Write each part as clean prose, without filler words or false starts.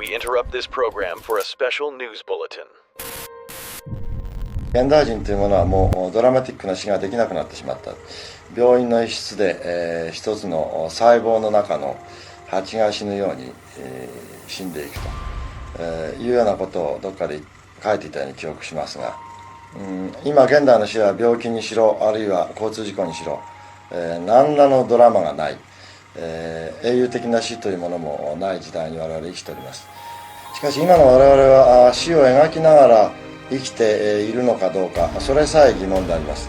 we interrupt this program for a special news bulletin. 現代人というものはもうドラマティックな死ができなくなってしまった。病院の一室で、一つの細胞の中の蜂が死ぬように、死んでいくと、いうようなことをどっかで書いていたように記憶しますが、今現代の死は病気にしろあるいは交通事故にしろ、何らのドラマがない、英雄的な死というものもない時代に我々生きております。しかし今の我々は死を描きながら生きているのかどうか、それさえ疑問であります。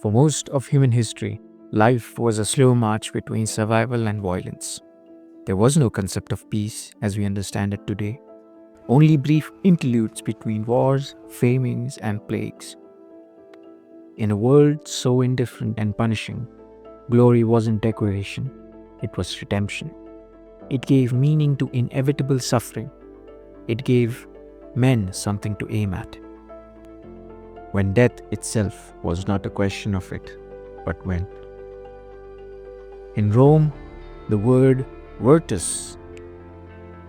For most of human history, life was a slow march between survival and violence. There was no concept of peace as we understand it today. Only brief interludes between wars, famines, and plagues. In a world so indifferent and punishing, glory wasn't decoration, it was redemption. It gave meaning to inevitable suffering. It gave men something to aim at. When death itself was not a question of it, but when. In Rome, the word virtus,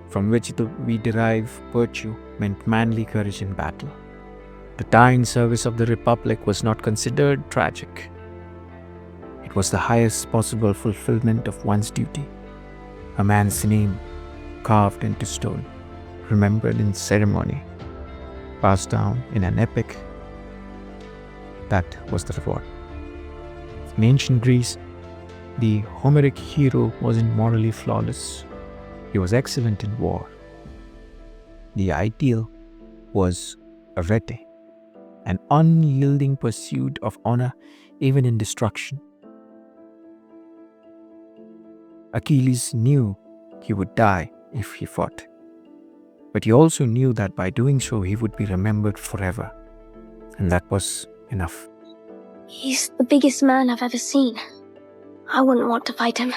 from which we derive virtue, meant manly courage in battle. To die in service of the Republic was not considered tragic. It was the highest possible fulfillment of one's duty. A man's name carved into stone, remembered in ceremony, passed down in an epic. That was the reward. In ancient Greece, the Homeric hero wasn't morally flawless. He was excellent in war. The ideal was arete, an unyielding pursuit of honor even in destruction. Achilles knew he would die if he fought, but he also knew that by doing so he would be remembered forever, and that was enough. He's the biggest man I've ever seen. I wouldn't want to fight him.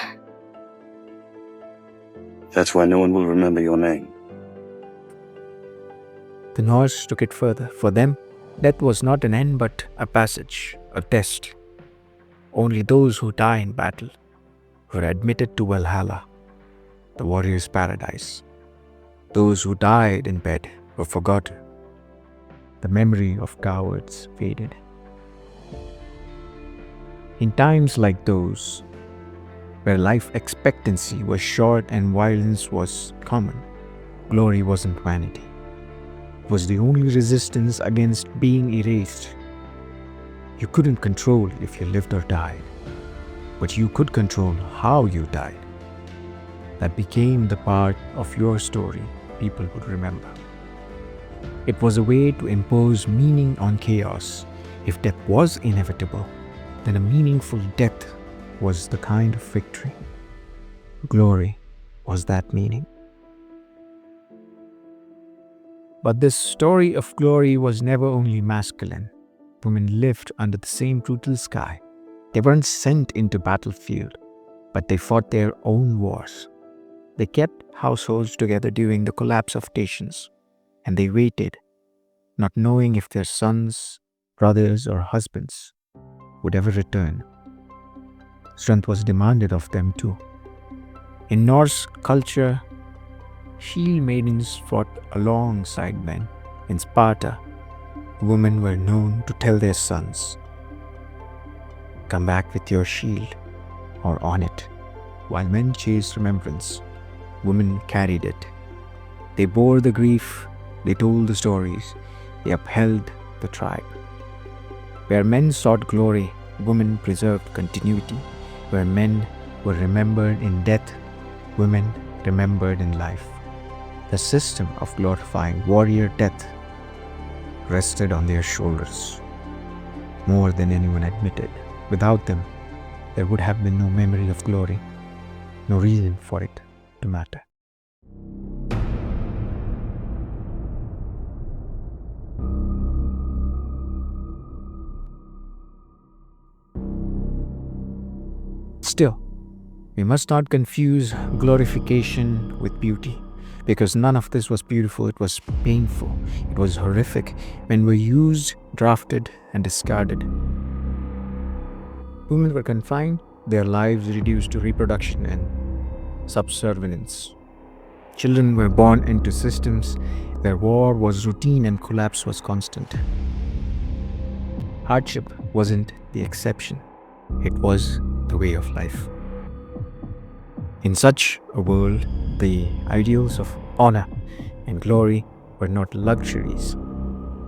That's why no one will remember your name. The Norse took it further. For them, death was not an end but a passage, a test. Only those who die in battle were admitted to Valhalla, the warrior's paradise. Those who died in bed were forgotten. The memory of cowards faded. In times like those, where life expectancy was short and violence was common, glory wasn't vanity. It was the only resistance against being erased. You couldn't control if you lived or died, but you could control how you died. That became the part of your story people would remember. It was a way to impose meaning on chaos. If death was inevitable, then a meaningful death was the kind of victory. Glory was that meaning. But this story of glory was never only masculine. Women lived under the same brutal sky. They weren't sent into battlefield, but they fought their own wars. They kept households together during the collapse of nations, and they waited, not knowing if their sons, brothers, or husbands would ever return. Strength was demanded of them too. In Norse culture, shield maidens fought alongside men. In Sparta, women were known to tell their sons, "Come back with your shield or on it." While men chased remembrance, women carried it. They bore the grief, they told the stories, they upheld the tribe. Where men sought glory, women preserved continuity. Where men were remembered in death, women remembered in life. The system of glorifying warrior death rested on their shoulders, more than anyone admitted. Without them, there would have been no memory of glory, no reason for it to matter. Still, We must not confuse glorification with beauty, because none of this was beautiful, it was painful, it was horrific when were used, drafted, and discarded. Women were confined, their lives reduced to reproduction and subservience. Children were born into systems where war was routine and collapse was constant. Hardship wasn't the exception, it was the way of life. In such a world, the ideals of honor and glory were not luxuries.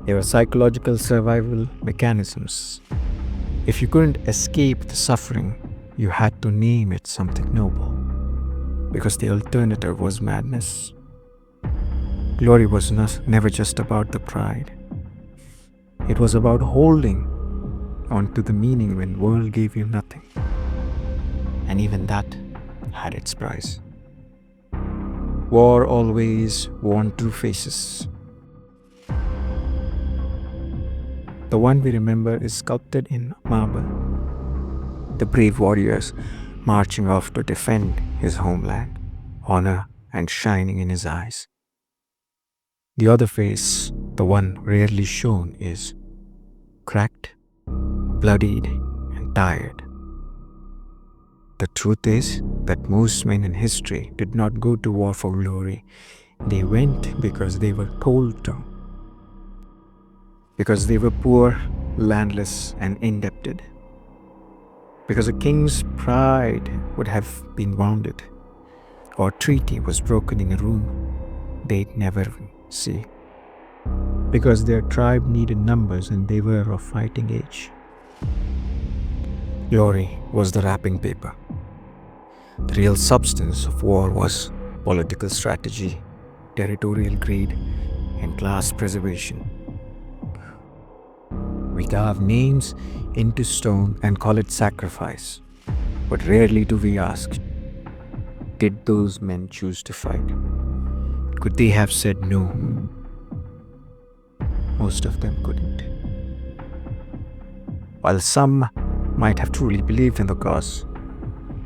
They were psychological survival mechanisms. If you couldn't escape the suffering, you had to name it something noble, because the alternative was madness. Glory was never just about the pride. It was about holding on to the meaning when the world gave you nothing. And even that had its price. War always wore two faces. The one we remember is sculpted in marble. The brave warriors marching off to defend his homeland, honor and shining in his eyes. The other face, the one rarely shown, is cracked, bloodied, and tired. The truth is that most men in history did not go to war for glory. They went because they were told to. Because they were poor, landless, and indebted. Because a king's pride would have been wounded, or a treaty was broken in a room they'd never see. Because their tribe needed numbers and they were of fighting age. Glory was the wrapping paper. The real substance of war was political strategy, territorial greed, and class preservation. We carve names into stone and call it sacrifice, but rarely do we ask, did those men choose to fight? Could they have said no? Most of them couldn't. While some might have truly believed in the cause,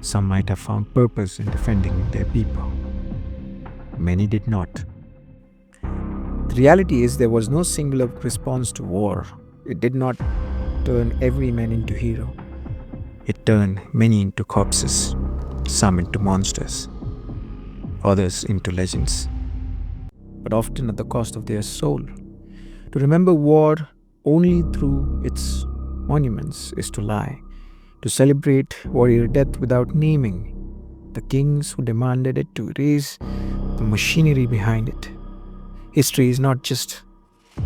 some might have found purpose in defending their people. Many did not. The reality is there was no singular response to war. It did not turn every man into hero. It turned many into corpses, some into monsters, others into legends, but often at the cost of their soul. To remember war only through its monuments is to lie. To celebrate warrior death without naming the kings who demanded it, to erase the machinery behind it. History is not just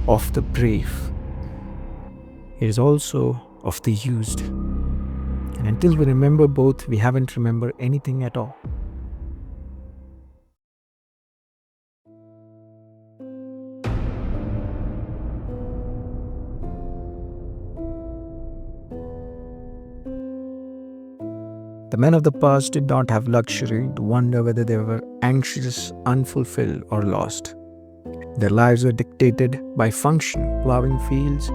of the brave, it is also of the used. And until we remember both, we haven't remembered anything at all. The men of the past did not have luxury to wonder whether they were anxious, unfulfilled, or lost. Their lives were dictated by function, plowing fields,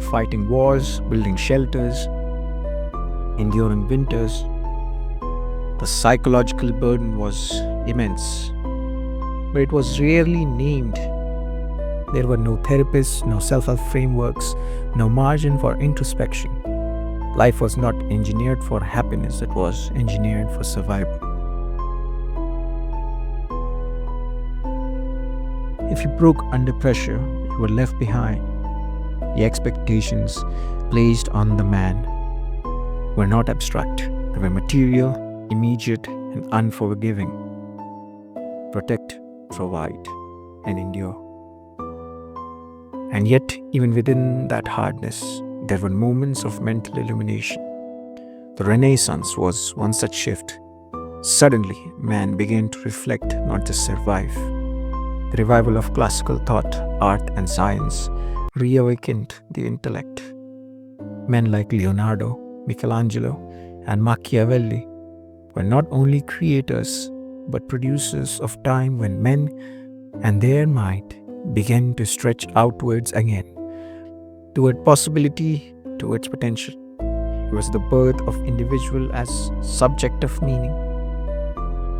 fighting wars, building shelters, enduring winters. The psychological burden was immense, but it was rarely named. There were no therapists, no self-help frameworks, no margin for introspection. Life was not engineered for happiness, it was engineered for survival. If you broke under pressure, you were left behind. The expectations placed on the man were not abstract, they were material, immediate, and unforgiving. Protect, provide, and endure. And yet, even within that hardness, there were moments of mental illumination. The Renaissance was one such shift. Suddenly, man began to reflect, not just survive. The revival of classical thought, art, and science reawakened the intellect. Men like Leonardo, Michelangelo, and Machiavelli were not only creators, but producers of time when men and their mind began to stretch outwards again, toward possibility, towards potential. It was the birth of individual as subject of meaning.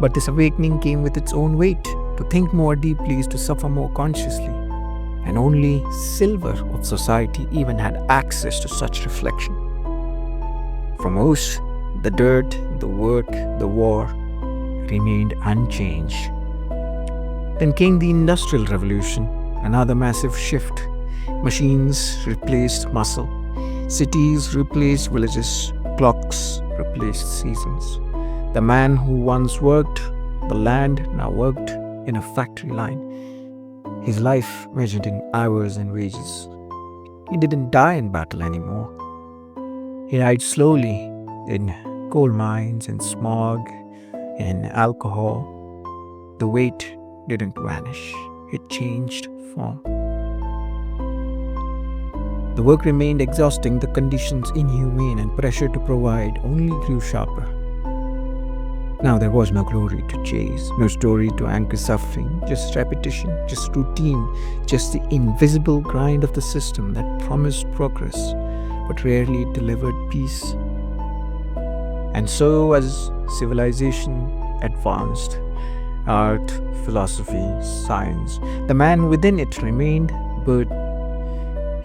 But this awakening came with its own weight. To think more deeply is to suffer more consciously. And only silver of society even had access to such reflection. From us, the dirt, the work, the war remained unchanged. Then came the Industrial Revolution, another massive shift. Machines replaced muscle, cities replaced villages, clocks replaced seasons. The man who once worked the land now worked in a factory line, his life measured in hours and wages. He didn't die in battle anymore. He died slowly in coal mines, in smog, in alcohol. The weight didn't vanish, it changed form. The work remained exhausting, the conditions inhumane, and pressure to provide only grew sharper. Now there was no glory to chase, no story to anchor suffering, just repetition, just routine, just the invisible grind of the system that promised progress but rarely delivered peace. And so, as civilization advanced, art, philosophy, science, the man within it remained, but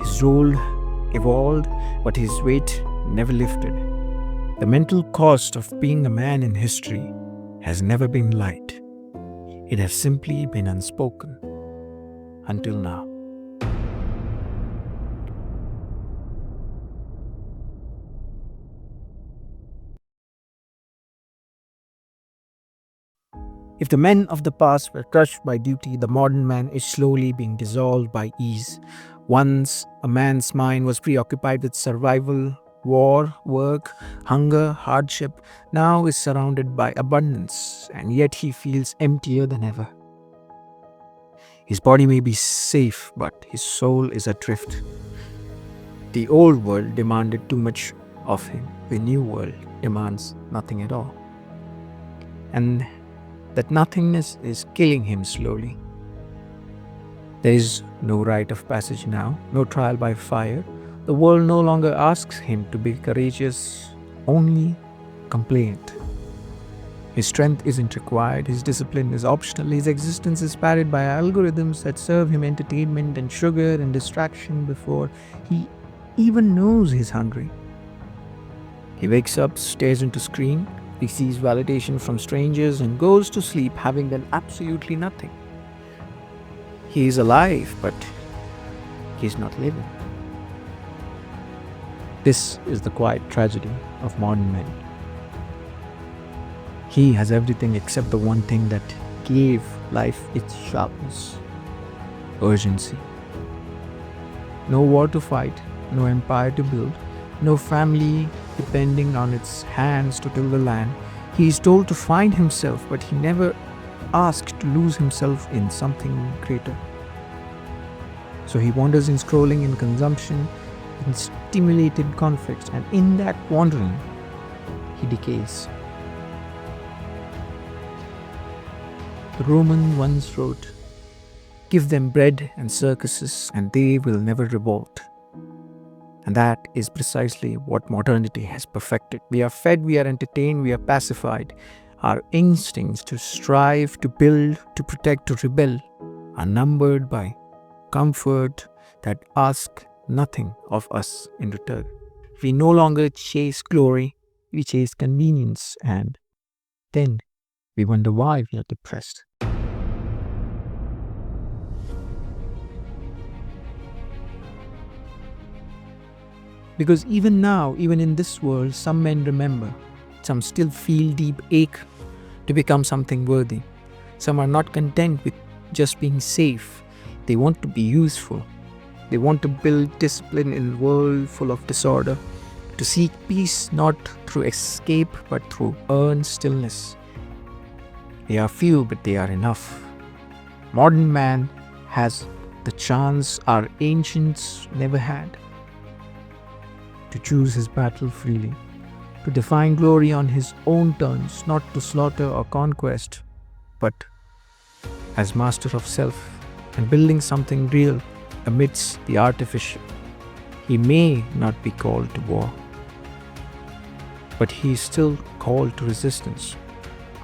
his role evolved, but his weight never lifted. The mental cost of being a man in history has never been light. It has simply been unspoken until now. If the men of the past were crushed by duty, the modern man is slowly being dissolved by ease. Once a man's mind was preoccupied with survival, war, work, hunger, hardship, now is surrounded by abundance, and yet he feels emptier than ever. His body may be safe, but his soul is adrift. The old world demanded too much of him. The new world demands nothing at all. And that nothingness is killing him slowly. There is no rite of passage now, no trial by fire. The world no longer asks him to be courageous, only compliant. His strength isn't required, his discipline is optional, his existence is padded by algorithms that serve him entertainment and sugar and distraction before he even knows he's hungry. He wakes up, stares into screen, receives validation from strangers, and goes to sleep having done absolutely nothing. He is alive, but he is not living. This is the quiet tragedy of modern men. He has everything except the one thing that gave life its sharpness: urgency. No war to fight, no empire to build, no family depending on its hands to till the land. He is told to find himself, but he never asked to lose himself in something greater. So he wanders in scrolling, in consumption, in stimulated conflicts, and in that wandering, he decays. The Roman once wrote, "Give them bread and circuses, and they will never revolt." And that is precisely what modernity has perfected. We are fed, we are entertained, we are pacified. Our instincts to strive, to build, to protect, to rebel are numbered by comfort that ask nothing of us in return. We no longer chase glory, we chase convenience, and then we wonder why we are depressed. Because even now, even in this world, some men remember, some still feel deep ache to become something worthy. Some are not content with just being safe. They want to be useful. They want to build discipline in a world full of disorder, to seek peace not through escape but through earned stillness. They are few, but they are enough. Modern man has the chance our ancients never had, to choose his battle freely, to define glory on his own terms, not to slaughter or conquest, but as master of self and building something real amidst the artificial. He may not be called to war, but he is still called to resistance,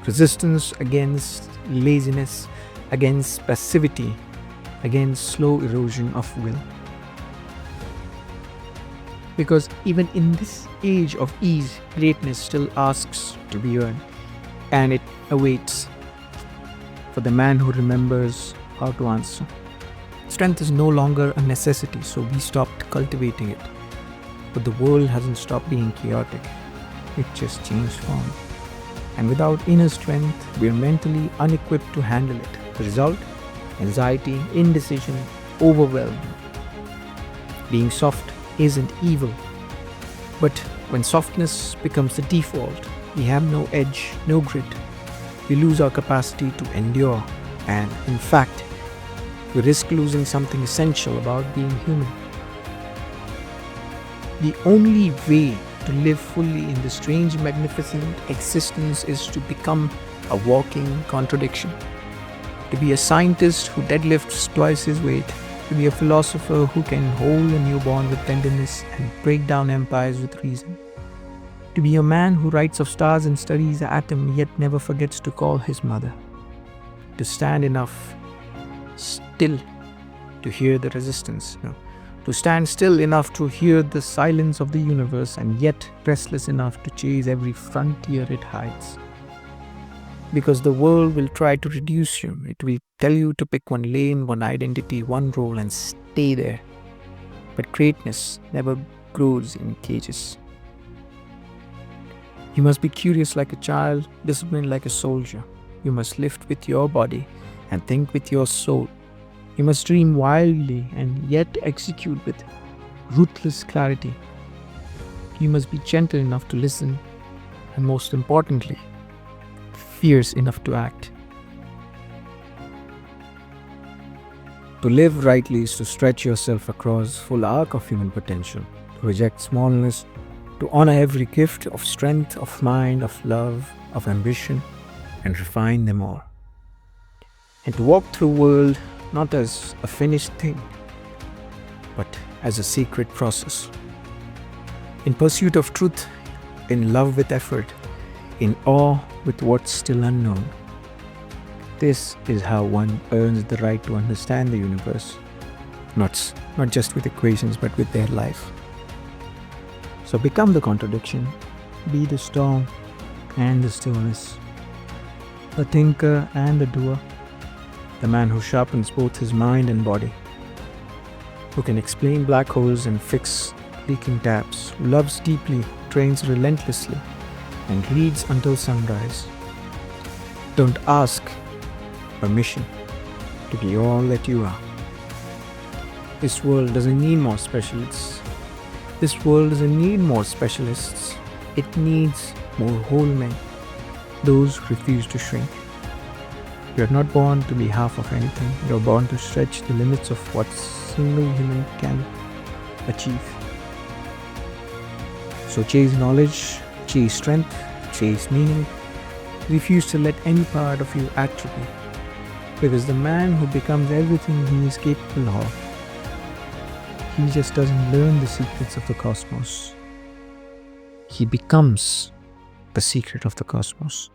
resistance against laziness, against passivity, against slow erosion of will. Because even in this age of ease, greatness still asks to be earned, and it awaits for the man who remembers how to answer. Strength is no longer a necessity, so we stopped cultivating it. But the world hasn't stopped being chaotic, it just changed form. And without inner strength, we are mentally unequipped to handle it. The result? Anxiety, indecision, overwhelm. Being soft isn't evil, but when softness becomes the default, we have no edge, no grit. We lose our capacity to endure, and in fact, we risk losing something essential about being human. The only way to live fully in this strange, magnificent existence is to become a walking contradiction. To be a scientist who deadlifts twice his weight, to be a philosopher who can hold a newborn with tenderness and break down empires with reason. To be a man who writes of stars and studies the atom yet never forgets to call his mother. To stand enough still to hear the resistance. To stand still enough to hear the silence of the universe and yet restless enough to chase every frontier it hides. Because the world will try to reduce you. It will tell you to pick one lane, one identity, one role and stay there. But greatness never grows in cages. You must be curious like a child, disciplined like a soldier. You must lift with your body and think with your soul. You must dream wildly and yet execute with ruthless clarity. You must be gentle enough to listen and, most importantly, fierce enough to act. To live rightly is to stretch yourself across full arc of human potential, to reject smallness, to honor every gift of strength, of mind, of love, of ambition, and refine them all. And to walk through the world not as a finished thing, but as a sacred process. In pursuit of truth, in love with effort, in awe with what's still unknown. This is how one earns the right to understand the universe, not just with equations, but with their life. So become the contradiction, be the storm and the stillness, the thinker and the doer, the man who sharpens both his mind and body, who can explain black holes and fix leaking taps, who loves deeply, trains relentlessly, and reads until sunrise. Don't ask permission to be all that you are. This world doesn't need more specialists. This world doesn't need more specialists. It needs more whole men, those who refuse to shrink. You are not born to be half of anything. You are born to stretch the limits of what single human can achieve. So chase knowledge, chase strength, chase meaning. Refuse to let any part of you atrophy. Because the man who becomes everything he is capable of, he just doesn't learn the secrets of the cosmos. He becomes the secret of the cosmos.